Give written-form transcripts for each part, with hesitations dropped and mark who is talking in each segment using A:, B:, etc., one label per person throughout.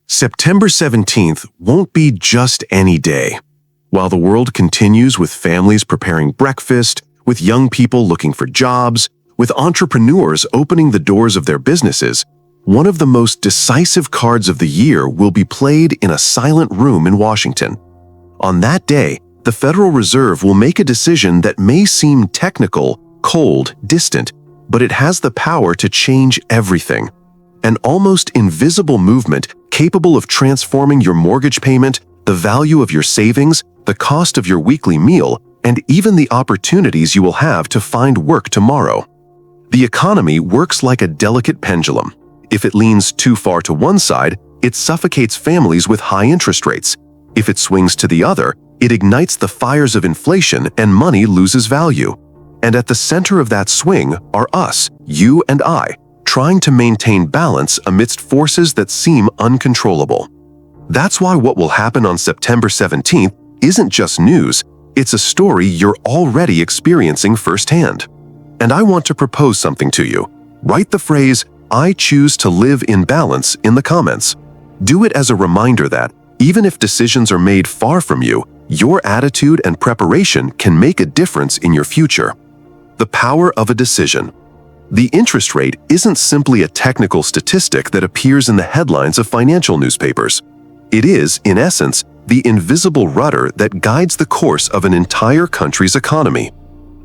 A: September 17th won't be just any day. While the world continues with families preparing breakfast, with young people looking for jobs, with entrepreneurs opening the doors of their businesses, one of the most decisive cards of the year will be played in a silent room in Washington. On that day, the Federal Reserve will make a decision that may seem technical, cold, distant, but it has the power to change everything. An almost invisible movement capable of transforming your mortgage payment, the value of your savings, the cost of your weekly meal, and even the opportunities you will have to find work tomorrow. The economy works like a delicate pendulum. If it leans too far to one side, it suffocates families with high interest rates. If it swings to the other, it ignites the fires of inflation and money loses value. And at the center of that swing are us, you and I, trying to maintain balance amidst forces that seem uncontrollable. That's why what will happen on September 17th isn't just news, it's a story you're already experiencing firsthand. And I want to propose something to you. Write the phrase, "I choose to live in balance" in the comments. Do it as a reminder that, even if decisions are made far from you, your attitude and preparation can make a difference in your future. The power of a decision. The interest rate isn't simply a technical statistic that appears in the headlines of financial newspapers. It is, in essence, the invisible rudder that guides the course of an entire country's economy.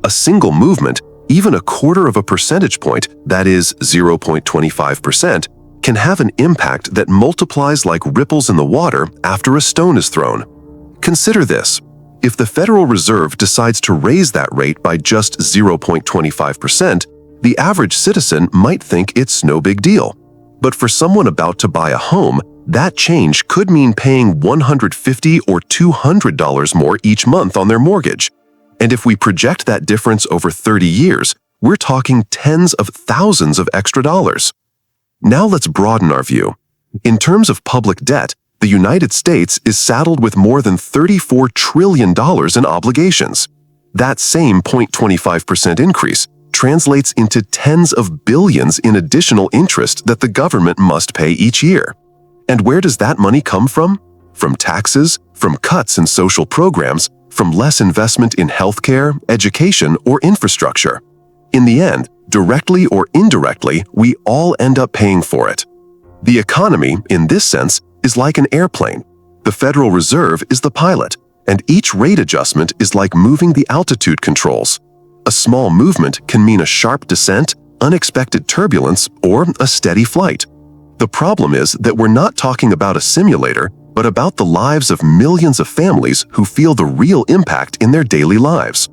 A: A single movement, even a quarter of a percentage point, that is 0.25%, can have an impact that multiplies like ripples in the water after a stone is thrown. Consider this. If the Federal Reserve decides to raise that rate by just 0.25%, the average citizen might think it's no big deal. But for someone about to buy a home, that change could mean paying $150 or $200 more each month on their mortgage. And if we project that difference over 30 years, we're talking tens of thousands of extra dollars. Now let's broaden our view. In terms of public debt, the United States is saddled with more than $34 trillion in obligations. That same 0.25% increase translates into tens of billions in additional interest that the government must pay each year. And where does that money come from? From taxes, from cuts in social programs, from less investment in healthcare, education, or infrastructure. In the end, directly or indirectly, we all end up paying for it. The economy, in this sense, is like an airplane. The Federal Reserve is the pilot, and each rate adjustment is like moving the altitude controls. A small movement can mean a sharp descent, unexpected turbulence, or a steady flight. The problem is that we're not talking about a simulator, but about the lives of millions of families who feel the real impact in their daily lives.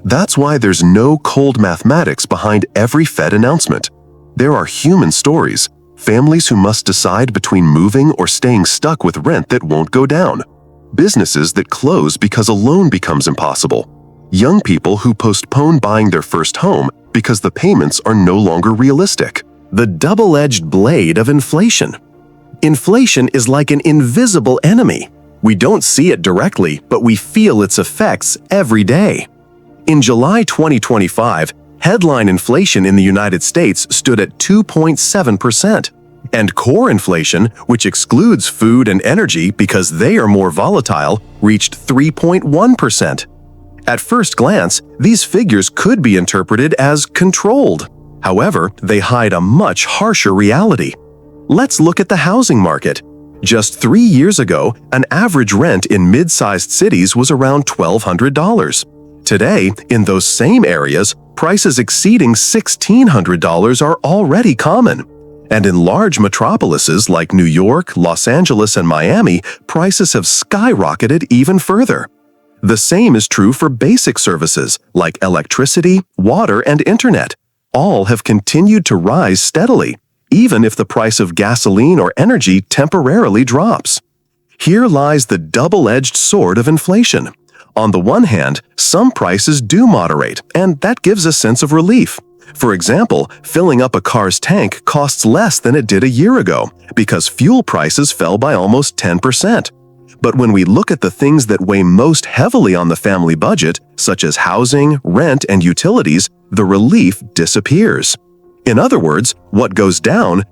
A: That's why there's no cold mathematics behind every Fed announcement. There are human stories, families who must decide between moving or staying stuck with rent that won't go down, businesses that close because a loan becomes impossible, young people who postpone buying their first home because the payments are no longer realistic. The double-edged blade of inflation. Inflation is like an invisible enemy. We don't see it directly, but we feel its effects every day. In July 2025, headline inflation in the United States stood at 2.7%, and core inflation, which excludes food and energy because they are more volatile, reached 3.1%. At first glance, these figures could be interpreted as controlled. However, they hide a much harsher reality. Let's look at the housing market. Just 3 years ago, an average rent in mid-sized cities was around $1,200. Today, in those same areas, prices exceeding $1,600 are already common. And in large metropolises like New York, Los Angeles, and Miami, prices have skyrocketed even further. The same is true for basic services like electricity, water, and internet. All have continued to rise steadily, even if the price of gasoline or energy temporarily drops. Here lies the double-edged sword of inflation. On the one hand, some prices do moderate, and that gives a sense of relief. For example, filling up a car's tank costs less than it did a year ago because fuel prices fell by almost 10%. But when we look at the things that weigh most heavily on the family budget, such as housing, rent, and utilities, the relief disappears. In other words, what goes down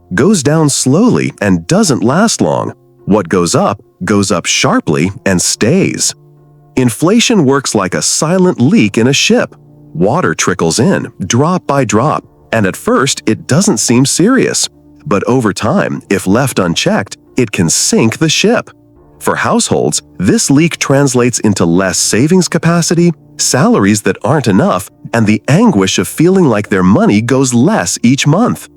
A: slowly and doesn't last long. What goes up sharply and stays. Inflation works like a silent leak in a ship. Water trickles in, drop by drop, and at first it doesn't seem serious. But over time, if left unchecked, it can sink the ship. For households, this leak translates into less savings capacity, salaries that aren't enough, and the anguish of feeling like their money goes less each month.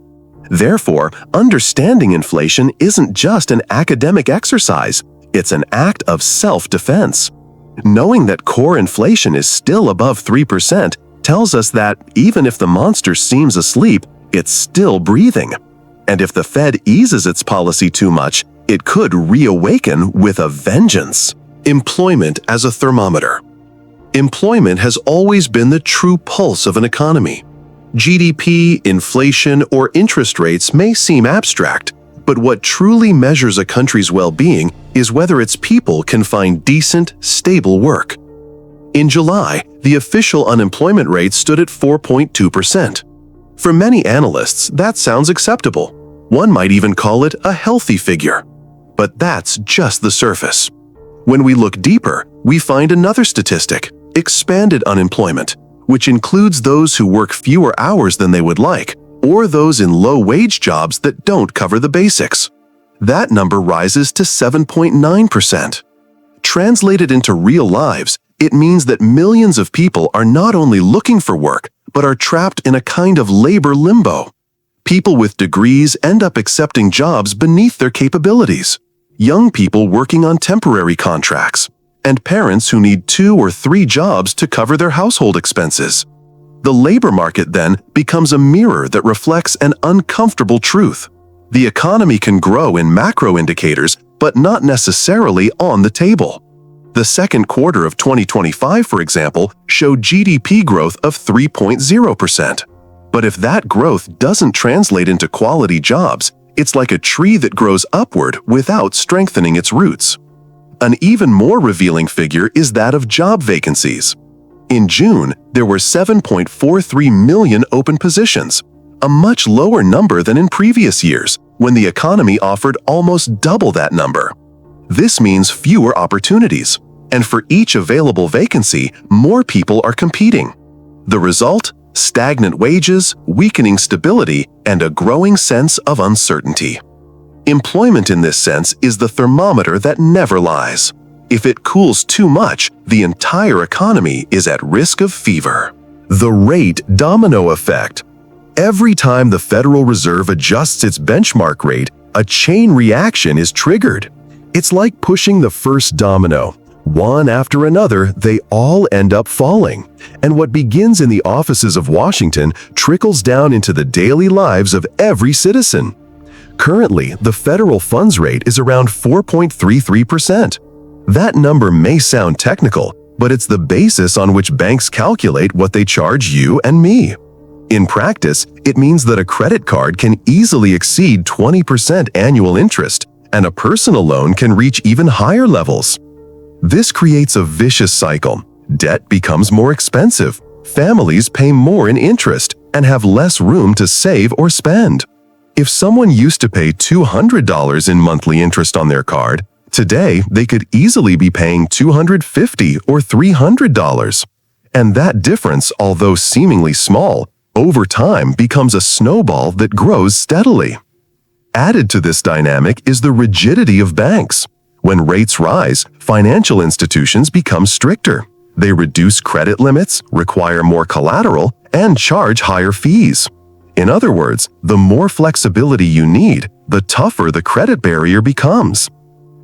A: Therefore, understanding inflation isn't just an academic exercise, it's an act of self-defense. Knowing that core inflation is still above 3% tells us that even if the monster seems asleep, it's still breathing. And if the Fed eases its policy too much, it could reawaken with a vengeance. Employment as a thermometer. Employment has always been the true pulse of an economy. GDP, inflation, or interest rates may seem abstract, but what truly measures a country's well-being is whether its people can find decent, stable work. In July, the official unemployment rate stood at 4.2%. For many analysts, that sounds acceptable. One might even call it a healthy figure. But that's just the surface. When we look deeper, we find another statistic, expanded unemployment, which includes those who work fewer hours than they would like, or those in low-wage jobs that don't cover the basics. That number rises to 7.9%. Translated into real lives, it means that millions of people are not only looking for work, but are trapped in a kind of labor limbo. People with degrees end up accepting jobs beneath their capabilities. Young people working on temporary contracts, and parents who need 2 or 3 jobs to cover their household expenses. The labor market then becomes a mirror that reflects an uncomfortable truth. The economy can grow in macro indicators, but not necessarily on the table. The second quarter of 2025, for example, showed GDP growth of 3.0%. But if that growth doesn't translate into quality jobs, it's like a tree that grows upward without strengthening its roots. An even more revealing figure is that of job vacancies. In June, there were 7.43 million open positions, a much lower number than in previous years, when the economy offered almost double that number. This means fewer opportunities, and for each available vacancy, more people are competing. The result? Stagnant wages, weakening stability, and a growing sense of uncertainty. Employment in this sense is the thermometer that never lies. If it cools too much, the entire economy is at risk of fever. The rate domino effect. Every time the Federal Reserve adjusts its benchmark rate, a chain reaction is triggered. It's like pushing the first domino. One after another, they all end up falling. And what begins in the offices of Washington trickles down into the daily lives of every citizen. Currently, the federal funds rate is around 4.33%. That number may sound technical, but it's the basis on which banks calculate what they charge you and me. In practice, it means that a credit card can easily exceed 20% annual interest, and a personal loan can reach even higher levels. This creates a vicious cycle. Debt becomes more expensive, families pay more in interest, and have less room to save or spend. If someone used to pay $200 in monthly interest on their card, today they could easily be paying $250 or $300. And that difference, although seemingly small, over time becomes a snowball that grows steadily. Added to this dynamic is the rigidity of banks. When rates rise, financial institutions become stricter. They reduce credit limits, require more collateral, and charge higher fees. In other words, the more flexibility you need, the tougher the credit barrier becomes.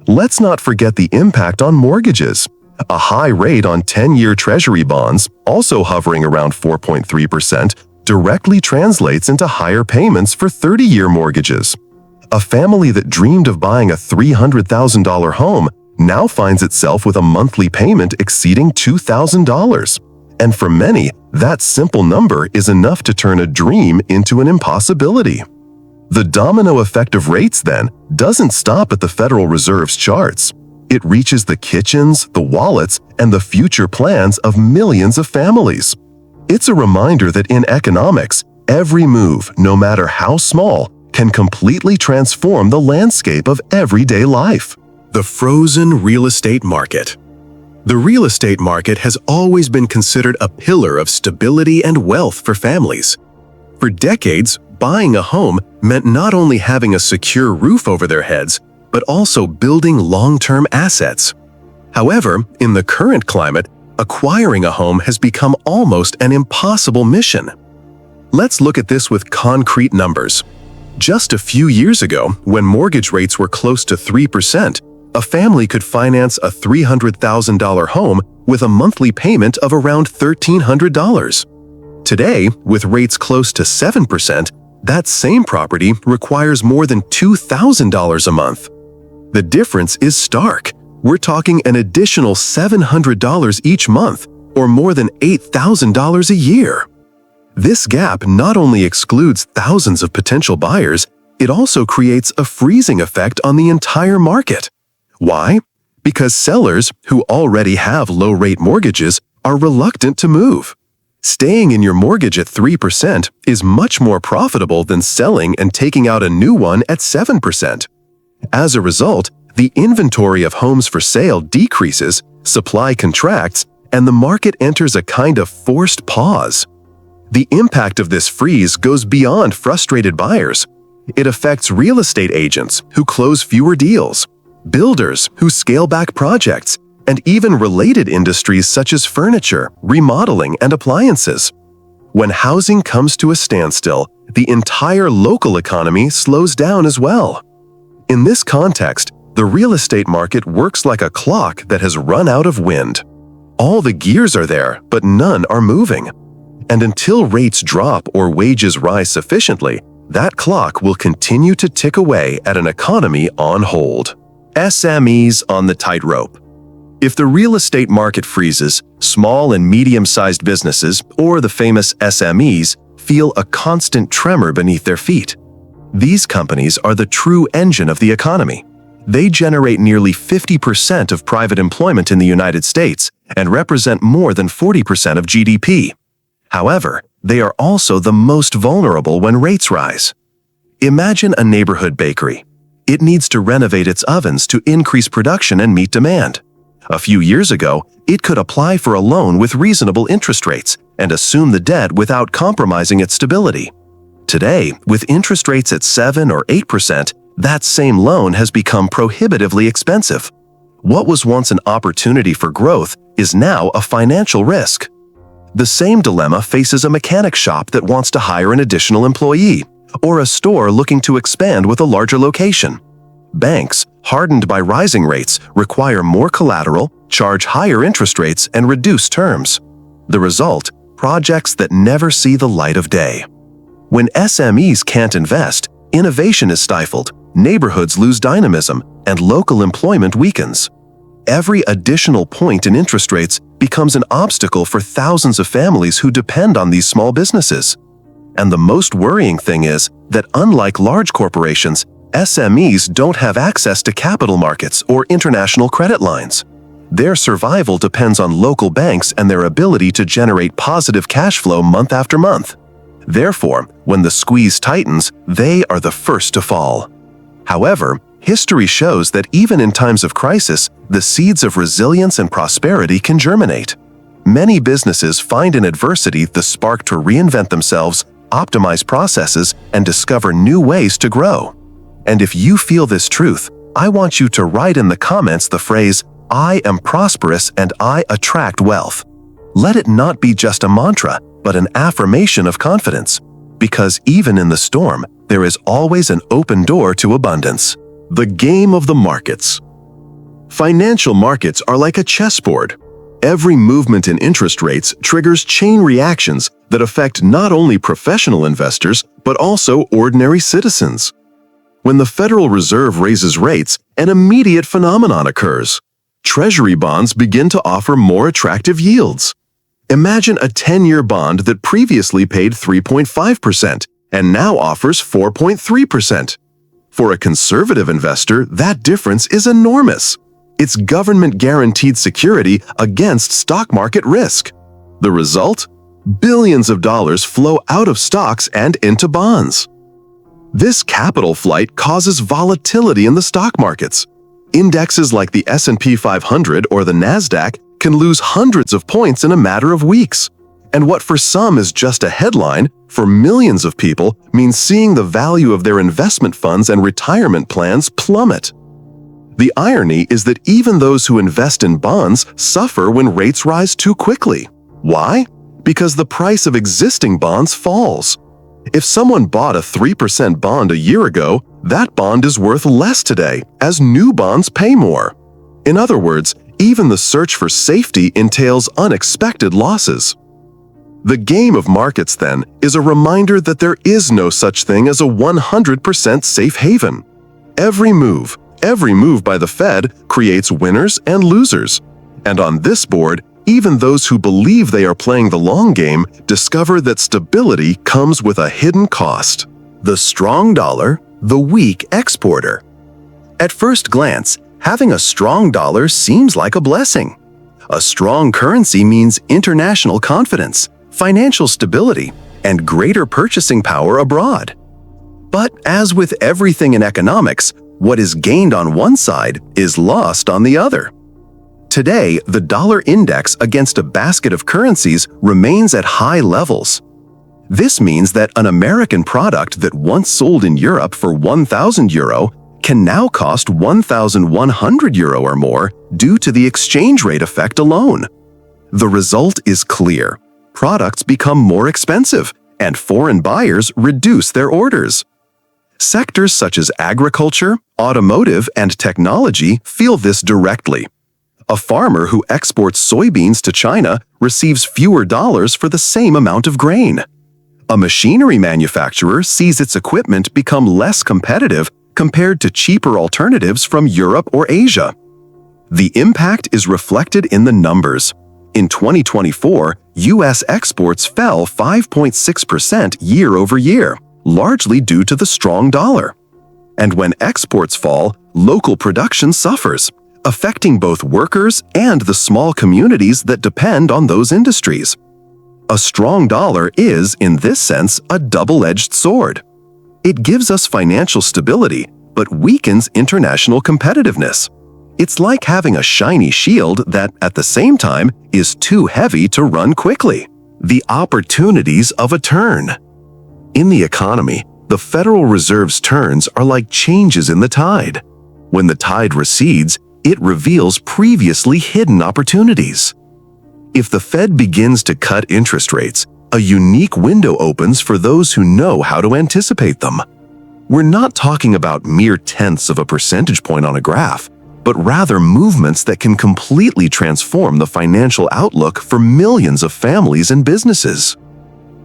A: Let's not forget the impact on mortgages. A high rate on 10-year Treasury bonds, also hovering around 4.3%, directly translates into higher payments for 30-year mortgages. A family that dreamed of buying a $300,000 home now finds itself with a monthly payment exceeding $2,000. And for many, that simple number is enough to turn a dream into an impossibility. The domino effect of rates, then, doesn't stop at the Federal Reserve's charts. It reaches the kitchens, the wallets, and the future plans of millions of families. It's a reminder that in economics, every move, no matter how small, can completely transform the landscape of everyday life. The frozen real estate market. The real estate market has always been considered a pillar of stability and wealth for families. For decades, buying a home meant not only having a secure roof over their heads, but also building long-term assets. However, in the current climate, acquiring a home has become almost an impossible mission. Let's look at this with concrete numbers. Just a few years ago, when mortgage rates were close to 3%, a family could finance a $300,000 home with a monthly payment of around $1,300. Today, with rates close to 7%, that same property requires more than $2,000 a month. The difference is stark. We're talking an additional $700 each month, or more than $8,000 a year. This gap not only excludes thousands of potential buyers, it also creates a freezing effect on the entire market. Why? Because sellers, who already have low-rate mortgages, are reluctant to move. Staying in your mortgage at 3% is much more profitable than selling and taking out a new one at 7%. As a result, the inventory of homes for sale decreases, supply contracts, and the market enters a kind of forced pause. The impact of this freeze goes beyond frustrated buyers. It affects real estate agents who close fewer deals, builders who scale back projects, and even related industries such as furniture, remodeling, and appliances. When housing comes to a standstill, the entire local economy slows down as well. In this context, the real estate market works like a clock that has run out of wind. All the gears are there, but none are moving. And until rates drop or wages rise sufficiently, that clock will continue to tick away at an economy on hold. SMEs on the tightrope. If the real estate market freezes, small and medium-sized businesses, or the famous SMEs, feel a constant tremor beneath their feet. These companies are the true engine of the economy. They generate nearly 50% of private employment in the United States and represent more than 40% of GDP. However, they are also the most vulnerable when rates rise. Imagine a neighborhood bakery. It needs to renovate its ovens to increase production and meet demand. A few years ago, it could apply for a loan with reasonable interest rates and assume the debt without compromising its stability. Today, with interest rates at 7 or 8%, that same loan has become prohibitively expensive. What was once an opportunity for growth is now a financial risk. The same dilemma faces a mechanic shop that wants to hire an additional employee, or a store looking to expand with a larger location. Banks, hardened by rising rates, require more collateral, charge higher interest rates, and reduce terms. The result, projects that never see the light of day. When SMEs can't invest, innovation is stifled, neighborhoods lose dynamism, and local employment weakens. Every additional point in interest rates becomes an obstacle for thousands of families who depend on these small businesses. And the most worrying thing is that unlike large corporations, SMEs don't have access to capital markets or international credit lines. Their survival depends on local banks and their ability to generate positive cash flow month after month. Therefore, when the squeeze tightens, they are the first to fall. However, history shows that even in times of crisis, the seeds of resilience and prosperity can germinate. Many businesses find in adversity the spark to reinvent themselves, optimize processes, and discover new ways to grow. And if you feel this truth, I want you to write in the comments the phrase, "I am prosperous and I attract wealth." Let it not be just a mantra, but an affirmation of confidence. Because even in the storm, there is always an open door to abundance. The game of the markets. Financial markets are like a chessboard. Every movement in interest rates triggers chain reactions that affect not only professional investors, but also ordinary citizens. When the Federal Reserve raises rates, an immediate phenomenon occurs. Treasury bonds begin to offer more attractive yields. Imagine a 10-year bond that previously paid 3.5% and now offers 4.3%. For a conservative investor, that difference is enormous. It's government-guaranteed security against stock market risk. The result? Billions of dollars flow out of stocks and into bonds. This capital flight causes volatility in the stock markets. Indexes like the S&P 500 or the Nasdaq can lose hundreds of points in a matter of weeks. And what for some is just a headline, for millions of people means seeing the value of their investment funds and retirement plans plummet. The irony is that even those who invest in bonds suffer when rates rise too quickly. Why? Because the price of existing bonds falls. If someone bought a 3% bond a year ago, that bond is worth less today, as new bonds pay more. In other words, even the search for safety entails unexpected losses. The game of markets, then, is a reminder that there is no such thing as a 100% safe haven. Every move by the Fed creates winners and losers. And on this board, even those who believe they are playing the long game discover that stability comes with a hidden cost. The strong dollar, the weak exporter. At first glance, having a strong dollar seems like a blessing. A strong currency means international confidence, financial stability, and greater purchasing power abroad. But as with everything in economics, what is gained on one side is lost on the other. Today, the dollar index against a basket of currencies remains at high levels. This means that an American product that once sold in Europe for €1,000 can now cost €1,100 or more due to the exchange rate effect alone. The result is clear. Products become more expensive, and foreign buyers reduce their orders. Sectors such as agriculture, automotive, and technology feel this directly. A farmer who exports soybeans to China receives fewer dollars for the same amount of grain. A machinery manufacturer sees its equipment become less competitive compared to cheaper alternatives from Europe or Asia. The impact is reflected in the numbers. In 2024, U.S. exports fell 5.6% year over year, largely due to the strong dollar. And when exports fall, local production suffers, affecting both workers and the small communities that depend on those industries. A strong dollar is, in this sense, a double-edged sword. It gives us financial stability, but weakens international competitiveness. It's like having a shiny shield that, at the same time, is too heavy to run quickly. The opportunities of a turn. In the economy, the Federal Reserve's turns are like changes in the tide. When the tide recedes, it reveals previously hidden opportunities. If the Fed begins to cut interest rates, a unique window opens for those who know how to anticipate them. We're not talking about mere tenths of a percentage point on a graph, but rather movements that can completely transform the financial outlook for millions of families and businesses.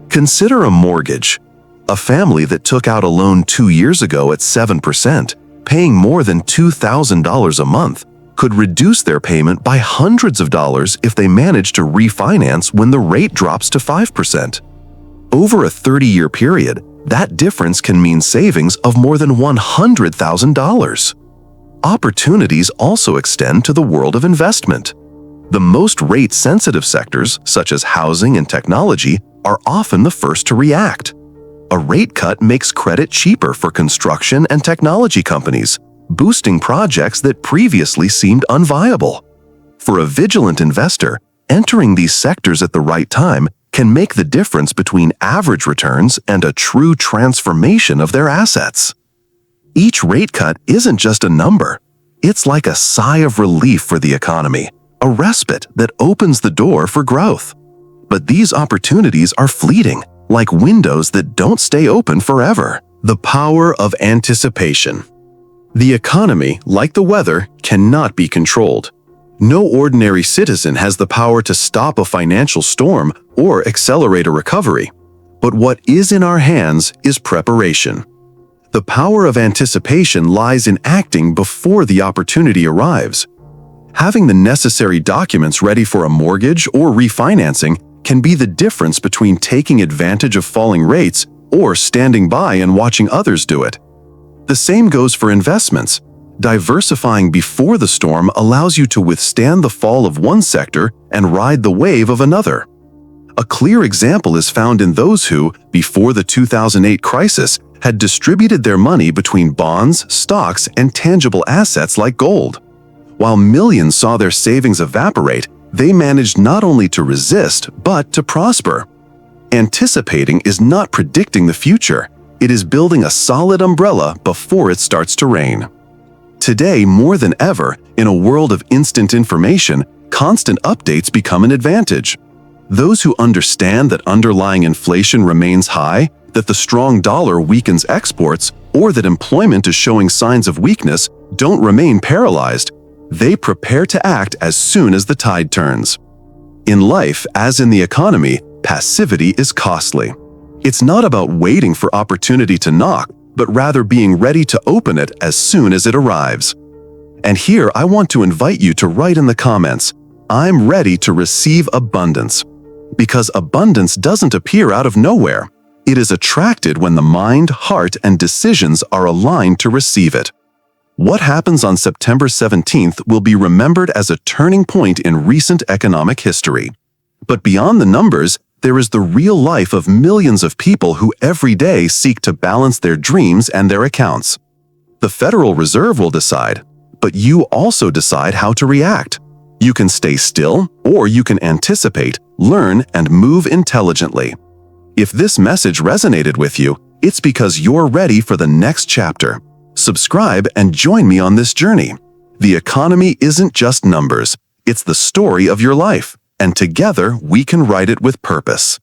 A: Consider a mortgage. A family that took out a loan 2 years ago at 7%, paying more than $2,000 a month, could reduce their payment by hundreds of dollars if they manage to refinance when the rate drops to 5%. Over a 30-year period, that difference can mean savings of more than $100,000. Opportunities also extend to the world of investment. The most rate-sensitive sectors, such as housing and technology, are often the first to react. A rate cut makes credit cheaper for construction and technology companies, boosting projects that previously seemed unviable. For a vigilant investor, entering these sectors at the right time can make the difference between average returns and a true transformation of their assets. Each rate cut isn't just a number. It's like a sigh of relief for the economy, a respite that opens the door for growth. But these opportunities are fleeting, like windows that don't stay open forever. The power of anticipation. The economy, like the weather, cannot be controlled. No ordinary citizen has the power to stop a financial storm or accelerate a recovery. But what is in our hands is preparation. The power of anticipation lies in acting before the opportunity arrives. Having the necessary documents ready for a mortgage or refinancing can be the difference between taking advantage of falling rates or standing by and watching others do it. The same goes for investments. Diversifying before the storm allows you to withstand the fall of one sector and ride the wave of another. A clear example is found in those who, before the 2008 crisis, had distributed their money between bonds, stocks, and tangible assets like gold. While millions saw their savings evaporate, they managed not only to resist, but to prosper. Anticipating is not predicting the future. It is building a solid umbrella before it starts to rain. Today, more than ever, in a world of instant information, constant updates become an advantage. Those who understand that underlying inflation remains high, that the strong dollar weakens exports, or that employment is showing signs of weakness, don't remain paralyzed. They prepare to act as soon as the tide turns. In life, as in the economy, passivity is costly. It's not about waiting for opportunity to knock, but rather being ready to open it as soon as it arrives. And here I want to invite you to write in the comments, "I'm ready to receive abundance." Because abundance doesn't appear out of nowhere. It is attracted when the mind, heart, and decisions are aligned to receive it. What happens on September 17th will be remembered as a turning point in recent economic history. But beyond the numbers, there is the real life of millions of people who every day seek to balance their dreams and their accounts. The Federal Reserve will decide, but you also decide how to react. You can stay still, or you can anticipate, learn, and move intelligently. If this message resonated with you, it's because you're ready for the next chapter. Subscribe and join me on this journey. The economy isn't just numbers, it's the story of your life, and together we can write it with purpose.